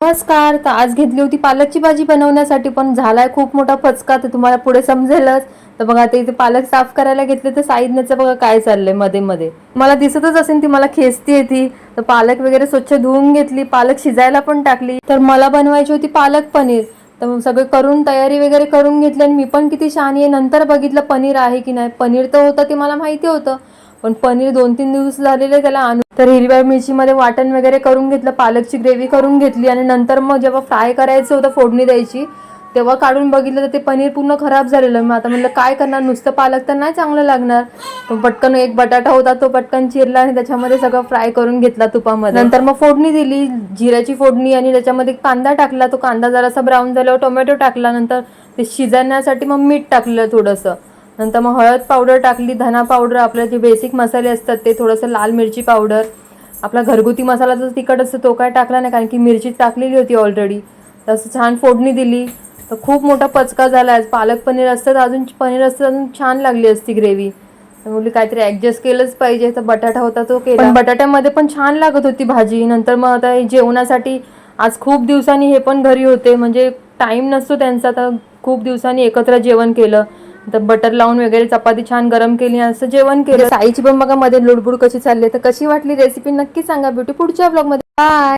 नमस्कार. तर आज घेतली होती पालकची भाजी बनवण्यासाठी, पण झालाय खूप मोठा फचका. तर तुम्हाला पुढे समजेलच. तर बघा आता इथे पालक साफ करायला घेतले, तर साईडनेच बघा काय चाललंय मध्ये मध्ये. मला दिसतच असेल ती मला खेचतीये ती. तर पालक वगैरे स्वच्छ धुवून घेतली, पालक शिजायला पण टाकली. तर मला बनवायची होती पालक पनीर. तर मग सगळे करून तयारी वगैरे करून घेतली आणि मी पण किती शहाणी आहे, नंतर बघितलं पनीर आहे की नाही. पनीर तर होतं ते मला माहिती होतं, पण पनीर 2-3 दिवस झालेले त्याला आणून. तर हिरव्या मिरचीमध्ये वाटण वगैरे करून घेतलं, पालकची ग्रेव्ही करून घेतली आणि नंतर मग जेव्हा फ्राय करायचं होतं फोडणी द्यायची, तेव्हा काढून बघितलं तर ते पनीर पूर्ण खराब झालेलं. मग आता म्हणलं काय करणार, नुसतं पालक तर नाही चांगलं लागणार. तो पटकन एक बटाटा होता तो पटकन चिरला आणि त्याच्यामध्ये सगळं फ्राय करून घेतला तुपामध्ये. नंतर मग फोडणी दिली, जिऱ्याची फोडणी, आणि त्याच्यामध्ये कांदा टाकला. तो कांदा जरासा ब्राऊन झाल्यावर टोमॅटो टाकला. नंतर ते शिजण्यासाठी मग मीठ टाकलं थोडंसं. नंतर मग हळद पावडर टाकली, धना पावडर, आपले जे बेसिक मसाले असतात ते, थोडंसं लाल मिरची पावडर, आपला घरगुती मसाला जो तिखट असतो तो काय टाकला नाही, कारण की मिरची टाकलेली होती ऑलरेडी. तसं छान फोडणी दिली. तर खूप मोठा पचका झाला. आज पालक पनीर असतं तर अजून पनीर असतं अजून छान लागली असती ग्रेव्ही. तर मुली काहीतरी ॲडजस्ट केलंच पाहिजे. तर बटाटा होता तो केला, पण बटाट्यामध्ये पण छान लागत होती भाजी. नंतर मग आता जेवणासाठी आज खूप दिवसांनी हे पण घरी होते, म्हणजे टाईम नसतो त्यांचा, तर खूप दिवसांनी एकत्र जेवण केलं. तर बटर लावून वगैरे चपाती छान गरम केली, असं जेवण केलं. साईची पण बघा मध्ये लुडबुड कशी चालली. तर कशी वाटली रेसिपी नक्की सांगा. भेटू पुढच्या ब्लॉगमध्ये. बाय.